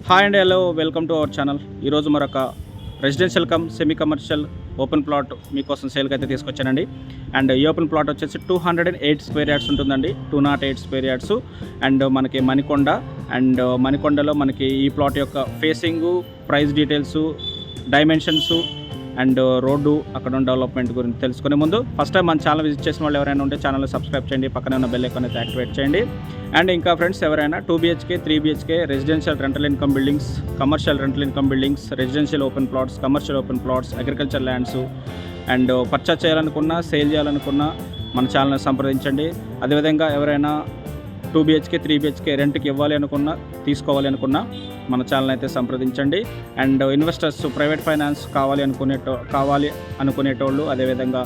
Hi and hello, welcome to our channel. ఈరోజు మరొక residential come semi commercial open plot మీకోసం సేల్కి అయితే తీసుకొచ్చానండి. అండ్ ఈ ఓపెన్ ప్లాట్ వచ్చేసి 208 స్క్వేర్ యార్డ్స్ ఉంటుందండి. 208 స్క్వేర్ యార్డ్స్ అండ్ మనకి మణికొండ. అండ్ మణికొండలో మనకి ఈ ప్లాట్ యొక్క facing, price details, dimensions and road, అక్కడ ఉన్న డెవలప్మెంట్ గురించి తెలుసుకునే ముందు ఫస్ట్ టైం మన ఛానల్ విజిట్ చేసిన వాళ్ళు ఎవరైనా ఉంటే ఛానల్ సబ్స్క్రైబ్ చేయండి, పక్కనే ఉన్న బెల్ ఐకాన్ అయితే యాక్టివేట్ చేయండి. అండ్ ఇంకా ఫ్రెండ్స్ ఎవరైనా 2 BHK 3 BHK residential rental income buildings, commercial rental income buildings, residential open plots, commercial open plots, agriculture lands and purchase చేయాలనుకున్నా, సేల్ చేయాలనుకున్నా మన ఛానల్ని సంప్రదించండి. అదేవిధంగా ఎవరైనా 2 BHK 3 BHK రెంట్కి ఇవ్వాలి అనుకున్నా, తీసుకోవాలి అనుకున్నా మన ఛానల్ అయితే సంప్రదించండి. అండ్ ఇన్వెస్టర్స్, ప్రైవేట్ ఫైనాన్స్ కావాలి అనుకునేటోళ్ళు, అదేవిధంగా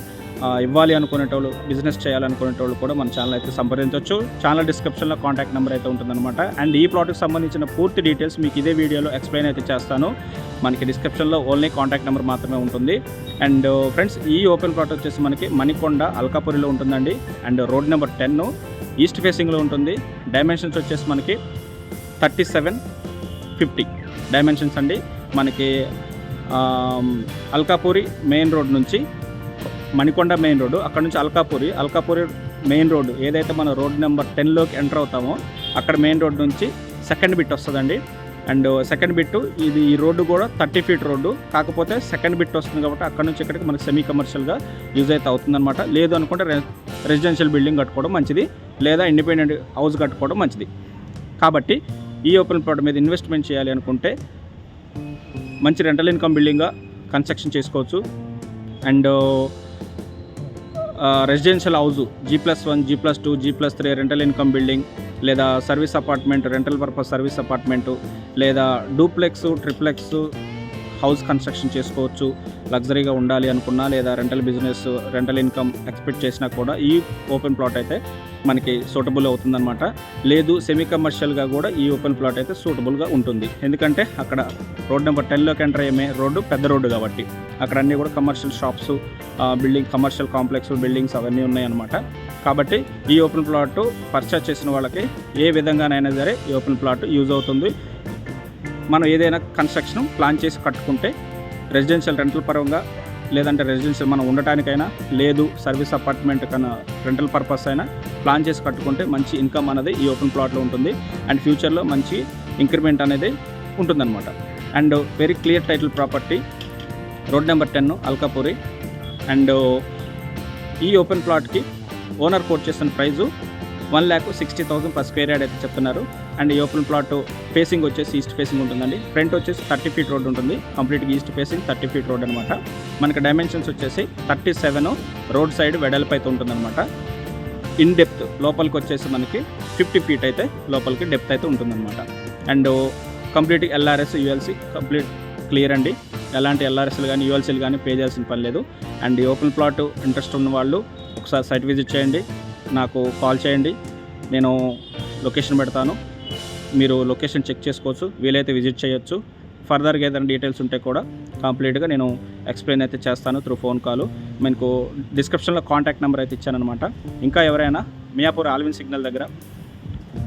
ఇవ్వాలి అనుకునేటోళ్ళు, బిజినెస్ చేయాలనుకునేటోళ్ళు కూడా మన ఛానల్ అయితే సంప్రదించవచ్చు. ఛానల్ డిస్క్రిప్షన్లో కాంటాక్ట్ నెంబర్ అయితే ఉంటుందన్నమాట. అండ్ ఈ ప్లాట్కి సంబంధించిన పూర్తి డీటెయిల్స్ మీకు ఇదే వీడియోలో ఎక్స్ప్లెయిన్ అయితే చేస్తాను. మనకి డిస్క్రిప్షన్లో ఓన్లీ కాంటాక్ట్ నెంబర్ మాత్రమే ఉంటుంది. అండ్ ఫ్రెండ్స్, ఈ ఓపెన్ ప్లాట్ వచ్చేసి మనకి మణికొండ అల్కాపురిలో ఉంటుందండి. అండ్ రోడ్ నెంబర్ 10 ఈస్ట్ ఫేసింగ్లో ఉంటుంది. డైమెన్షన్స్ వచ్చేసి మనకి 3750 డైమెన్షన్స్ అండి. మనకి అల్కాపురి మెయిన్ రోడ్ నుంచి మణికొండ మెయిన్ రోడ్డు, అక్కడ నుంచి అల్కాపురి మెయిన్ రోడ్డు ఏదైతే మన రోడ్ నెంబర్ 10లోకి ఎంటర్ అవుతామో అక్కడ మెయిన్ రోడ్ నుంచి సెకండ్ బిట్ వస్తుందండి. అండ్ సెకండ్ బిట్ ఇది, ఈ రోడ్డు కూడా 30 ఫీట్ రోడ్డు, కాకపోతే సెకండ్ బిట్ వస్తుంది కాబట్టి అక్కడ నుంచి ఇక్కడికి మనకి సెమీ కమర్షియల్గా యూజ్ అయితే అవుతుందన్నమాట. లేదు అనుకుంటే రెసిడెన్షియల్ బిల్డింగ్ కట్టుకోవడం మంచిది, లేదా ఇండిపెండెంట్ హౌస్ కట్టుకోవడం మంచిది. కాబట్టి ఈ ఓపెన్ ప్లాట్ మీద ఇన్వెస్ట్మెంట్ చేయాలి అనుకుంటే మంచి రెంటల్ ఇన్కమ్ బిల్డింగ్గా కన్స్ట్రక్షన్ చేసుకోవచ్చు. And residential house G+1, G+2, G+3 rental income building, లేదా service apartment, rental purpose service apartment, లేదా డూప్లెక్స్, ట్రిప్లెక్స్ హౌస్ కన్స్ట్రక్షన్ చేసుకోవచ్చు. లగ్జరీగా ఉండాలి అనుకున్నా, లేదా rental business, rental income expect చేసినా కూడా ఈ ఓపెన్ ప్లాట్ అయితే మనకి సూటబుల్ అవుతుందన్నమాట. లేదు సెమీ కమర్షియల్గా కూడా ఈ ఓపెన్ ప్లాట్ అయితే సూటబుల్గా ఉంటుంది. ఎందుకంటే అక్కడ రోడ్ నెంబర్ 10లోకి ఎంటర్ అయ్యే రోడ్డు పెద్ద రోడ్డు కాబట్టి అక్కడ అన్నీ కూడా commercial shops, building, commercial complex, buildings అవన్నీ ఉన్నాయన్నమాట. కాబట్టి ఈ ఓపెన్ ప్లాట్ పర్చేస్ చేసిన వాళ్ళకి ఏ విధంగానైనా సరే ఈ ఓపెన్ ప్లాట్ యూజ్ అవుతుంది. మనం ఏదైనా కన్స్ట్రక్షన్ ప్లాన్ చేసి కట్టుకుంటే రెసిడెన్షియల్ రెంటల్ పరంగా, లేదంటే రెసిడెన్షియల్ మనం ఉండటానికైనా, లేదు సర్వీస్ అపార్ట్మెంట్ కన్నా రెంటల్ పర్పస్ అయినా ప్లాన్ చేసి కట్టుకుంటే మంచి ఇన్కమ్ అనేది ఈ ఓపెన్ ప్లాట్లో ఉంటుంది. అండ్ ఫ్యూచర్లో మంచి ఇంక్రిమెంట్ అనేది ఉంటుందన్నమాట. And very clear title property, road number 10 Alkapuri. And ఈ ఓపెన్ ప్లాట్కి ఓనర్ కోట్ చేసిన ప్రైజు 1,60,000 per స్క్వేర్ యార్డ్ అయితే చెప్తున్నారు. అండ్ ఈ ఓపెన్ ప్లాట్ ఫేసింగ్ వచ్చేసి ఈస్ట్ ఫేసింగ్ ఉంటుందండి. ఫ్రంట్ వచ్చేసి 30 ఫీట్ రోడ్ ఉంటుంది, కంప్లీట్గా ఈస్ట్ ఫేసింగ్ 30 ఫీట్ రోడ్ అనమాట. మనకి డైమెన్షన్స్ వచ్చేసి 37 రోడ్ సైడ్ వెడల్పు అయితే ఉంటుందన్నమాట. ఇన్ డెప్త్ లోపలికి వచ్చేసి మనకి 50 ఫీట్ అయితే లోపలికి డెప్త్ అయితే ఉంటుందన్నమాట. And complete LRS, ULC complete clear అండి. ఎలాంటి LRSలు కానీ ULCలు కానీ పే చేయాల్సిన పని లేదు. అండ్ ఈ ఓపెన్ ప్లాట్ ఇంట్రెస్ట్ ఉన్న వాళ్ళు ఒకసారి సైట్ విజిట్ చేయండి, నాకు కాల్ చేయండి, నేను లొకేషన్ పెడతాను. మీరు లొకేషన్ చెక్ చేసుకోవచ్చు, వీలైతే విజిట్ చేయొచ్చు. ఫర్దర్గా ఏదైనా డీటెయిల్స్ ఉంటే కూడా కంప్లీట్గా నేను ఎక్స్ప్లెయిన్ అయితే చేస్తాను త్రూ ఫోన్ కాల్. మీకు డిస్క్రిప్షన్లో కాంటాక్ట్ నెంబర్ అయితే ఇచ్చానమాట. ఇంకా ఎవరైనా మియాపూర్ ఆల్విన్ సిగ్నల్ దగ్గర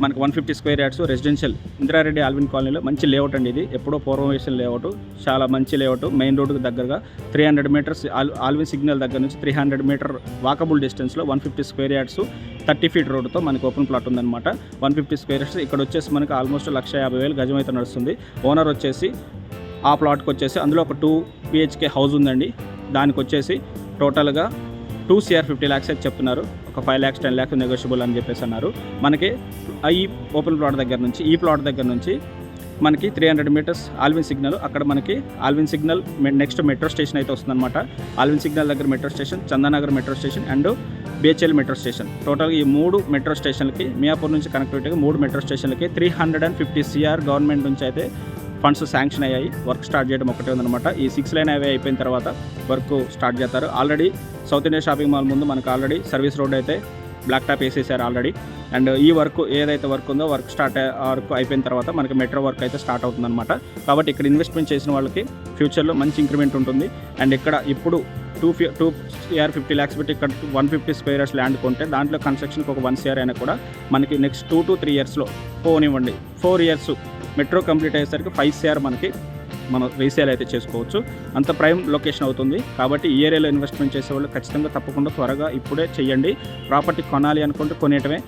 మనకు 150 square yards residential Indira Reddy Alwyn కాలనీలో మంచి లేఅవుట్ అండి. ఇది ఎప్పుడో పూర్వం వేసిన లేఅవుట్, చాలా మంచి లేఅవుట్. మెయిన్ రోడ్డుకి దగ్గరగా 300 మీటర్స్, ఆల్విన్ సిగ్నల్ దగ్గర నుంచి 300 మీటర్ వాకబుల్ డిస్టెన్స్లో 150 స్క్వేర్ యార్డ్స్ 30 ఫీట్ రోడ్డుతో మనకి ఓపెన్ ప్లాట్ ఉందన్నమాట. 150 స్క్వేర్ యార్డ్స్ ఇక్కడ వచ్చేసి మనకి ఆల్మోస్ట్ 1,50,000 గజం అయితే నడుస్తుంది. ఓనర్ వచ్చేసి ఆ ప్లాట్కి వచ్చేసి అందులో ఒక 2 BHK హౌస్ ఉందండి. దానికి వచ్చేసి టోటల్గా 2 CR 50 lakhs అయితే చెప్తున్నారు. ఒక 5 lakhs 10 lakhs నెగోషియబుల్ అని చెప్పేసి అన్నారు. మనకి ఈ ఓపెన్ ప్లాట్ దగ్గర నుంచి, ఈ ప్లాట్ దగ్గర నుంచి మనకి 300 మీటర్స్ ఆల్విన్ సిగ్నల్, అక్కడ మనకి Allwyn signal next metro station అయితే వస్తుందన్నమాట. ఆల్విన్ సిగ్నల్ దగ్గర metro station, Chandanagar metro station and BHL metro station. టోటల్గా ఈ 3 మెట్రో స్టేషన్లకి, మియాపూర్ నుంచి కనెక్టివిటీగా 3 మెట్రో స్టేషన్లకి 350 CR గవర్నమెంట్ నుంచి అయితే ఫండ్స్ శాంక్షన్ అయ్యాయి. వర్క్ స్టార్ట్ చేయడం ఒకటే ఉందన్నమాట. ఈ 6 లైన్ హైవే అయిపోయిన తర్వాత వర్క్ స్టార్ట్ చేస్తారు. Already south India shopping mall ముందు మనకు ఆల్రెడీ సర్వీస్ రోడ్ అయితే బ్లాక్ టాప్ వేసేసారు ఆల్రెడీ. అండ్ ఈ వర్క్ ఏదైతే వర్క్ ఉందో వర్క్ అయిపోయిన తర్వాత మనకి మెట్రో వర్క్ అయితే స్టార్ట్ అవుతుందన్నమాట. కాబట్టి ఇక్కడ ఇన్వెస్ట్మెంట్ చేసిన వాళ్ళకి ఫ్యూచర్లో మంచి ఇంక్రిమెంట్ ఉంటుంది. అండ్ ఇక్కడ ఇప్పుడు 2 CR 50 lakhs పెట్టి ఇక్కడ 150 స్క్వేర్ యార్డ్స్ ల్యాండ్ కొంటే దాంట్లో కన్స్ట్రక్షన్కి ఒక 1 CR అయినా కూడా మనకి next 2 to 3 yearsలో పోనివ్వండి 4 years metro complete అయ్యేసరికి 5 CR మనకి మనం రీసేల్ అయితే చేసుకోవచ్చు. అంత ప్రైమ్ లొకేషన్ అవుతుంది. కాబట్టి ఈ ఏరియాలో ఇన్వెస్ట్మెంట్ చేసేవాళ్ళు ఖచ్చితంగా తప్పకుండా త్వరగా ఇప్పుడే చేయండి. ప్రాపర్టీ కొనాలి అనుకుంటే కొనేయటమే,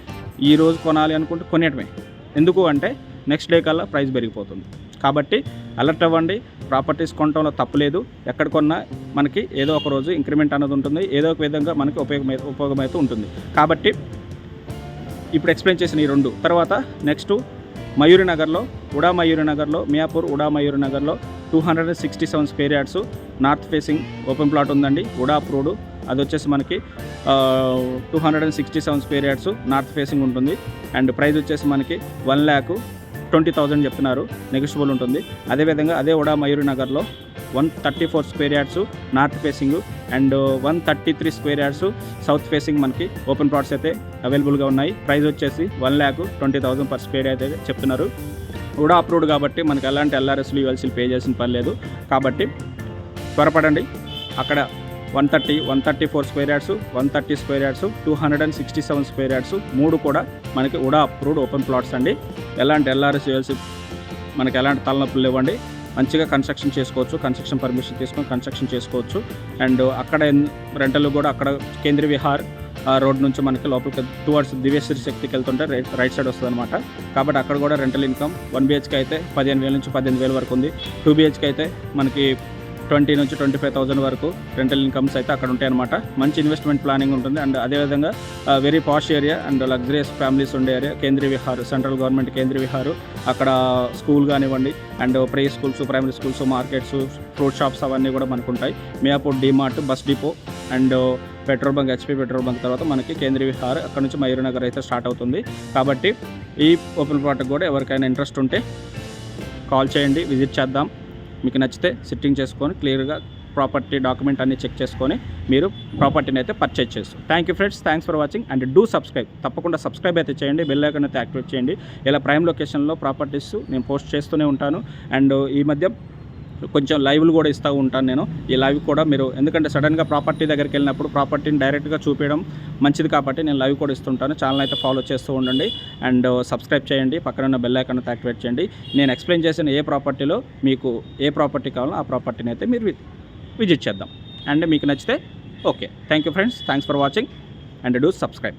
ఈరోజు కొనాలి అనుకుంటే కొనేయటమే. ఎందుకు అంటే నెక్స్ట్ డే కల్లా ప్రైస్ పెరిగిపోతుంది. కాబట్టి అలర్ట్ అవ్వండి. ప్రాపర్టీస్ కొనడంలో తప్పులేదు. ఎక్కడ కొన్నా మనకి ఏదో ఒక రోజు ఇంక్రిమెంట్ అన్నది ఉంటుంది, ఏదో ఒక విధంగా మనకి ఉపయోగమైతే ఉంటుంది. కాబట్టి ఇప్పుడు ఎక్స్ప్లెయిన్ చేసిన ఈ 2 తర్వాత నెక్స్ట్ మయూరినగర్లో, ఉడా మయూరినగర్లో, మియాపూర్ ఉడా మయూరినగర్లో 267 square yards north facing open plot ఉందండి. ఉడా అప్రూవ్డ్. అది వచ్చేసి మనకి 267 స్క్వేర్ యార్డ్స్ నార్త్ ఫేసింగ్ ఉంటుంది. అండ్ ప్రైస్ వచ్చేసి మనకి 1,20,000 చెప్తున్నారు, నెగోషియబుల్ ఉంటుంది. అదేవిధంగా అదే ఉడా మయూరినగర్లో 134 square yards north facing and 133 square yards south facing మనకి ఓపెన్ ప్లాట్స్ అయితే అవైలబుల్గా ఉన్నాయి. ప్రైస్ వచ్చేసి 1,20,000 పర్ స్క్వేర్ అయితే చెప్తున్నారు. ఉడా అప్రూవ్డ్ కాబట్టి మనకి ఎలాంటి LRSలు ULCలు పే చేసిన పని లేదు. కాబట్టి త్వరపడండి. అక్కడ 134 square yards, 130 square yards, 267 square yards 3 కూడా మనకి ఉడా అప్రూవ్డ్ ఓపెన్ ప్లాట్స్ అండి. ఎలాంటి LRS ULC మనకి ఎలాంటి తలనొప్పులు లేవండి. మంచిగా కన్స్ట్రక్షన్ చేసుకోవచ్చు, కన్స్ట్రక్షన్ పర్మిషన్ తీసుకొని కన్స్ట్రక్షన్ చేసుకోవచ్చు. అండ్ అక్కడ రెంటలు కూడా అక్కడ కేంద్రీయ విహార్ రోడ్ నుంచి మనకి లోపలికి టువర్డ్స్ దివ్యశ్రీ శక్తికి వెళ్తుంటే రైట్ సైడ్ వస్తుంది అనమాట. కాబట్టి అక్కడ కూడా రెంటల్ ఇన్కమ్ 1 BHK అయితే 15,000 నుంచి 18,000 వరకు ఉంది. 2 BHK అయితే మనకి 20 నుంచి 25,000 వరకు రెంటల్ ఇన్కమ్స్ అయితే అక్కడ ఉంటాయి అనమాట. మంచి ఇన్వెస్ట్మెంట్ ప్లానింగ్ ఉంటుంది. అండ్ అదేవిధంగా very posh area and luxurious families ఉండే ఏరియా కేంద్రీయ విహార్, సెంట్రల్ గవర్నమెంట్ కేంద్రీయ విహార్. అక్కడ స్కూల్ కానివ్వండి and pre schools, primary schools, markets, fruit shops అవన్నీ కూడా మనకు ఉంటాయి. Miyapur DMart, bus depot and petrol bunk, HP petrol bunk తర్వాత మనకి కేంద్రీయ విహార్, అక్కడ నుంచి మయూరినగర్ అయితే స్టార్ట్ అవుతుంది. కాబట్టి ఈ ఓపెన్ ప్లాట్కి కూడా ఎవరికైనా ఇంట్రెస్ట్ ఉంటే కాల్ చేయండి, విజిట్ చేద్దాం. మీకు నచ్చితే సిట్టింగ్ చేసుకొని క్లియర్గా ప్రాపర్టీ డాక్యుమెంట్ అన్ని చెక్ చేసుకొని మీరు ప్రాపర్టీని అయితే పర్చేజ్ చేస్తారు. Thank you friends, thanks for watching and do subscribe. తప్పకుండా సబ్స్క్రైబ్ అయితే చేయండి, బెల్ ఐకాన్ అయితే యాక్టివేట్ చేయండి. ఇలా ప్రైమ్ లొకేషన్లో ప్రాపర్టీస్ నేను పోస్ట్ చేస్తూనే ఉంటాను. అండ్ ఈ మధ్య కొంచెం లైవ్లు కూడా ఇస్తూ ఉంటాను నేను. ఈ లైవ్ కూడా మీరు ఎందుకంటే సడన్గా ప్రాపర్టీ దగ్గరికి వెళ్ళినప్పుడు ప్రాపర్టీని డైరెక్ట్గా చూపించడం మంచిది కాబట్టి నేను లైవ్ కూడా ఇస్తుంటాను. ఛానల్ అయితే ఫాలో చేస్తూ ఉండండి అండ్ సబ్స్క్రైబ్ చేయండి, పక్కన ఉన్న బెల్ ఐకాన్ అయితే యాక్టివేట్ చేయండి. నేను ఎక్స్ప్లెయిన్ చేసిన ఏ ప్రాపర్టీలో మీకు ఏ ప్రాపర్టీ కావాలో ఆ ప్రాపర్టీని అయితే మీరు విజిట్ చేద్దాం. అండ్ మీకు నచ్చితే okay. Thank you friends, thanks for watching and do subscribe.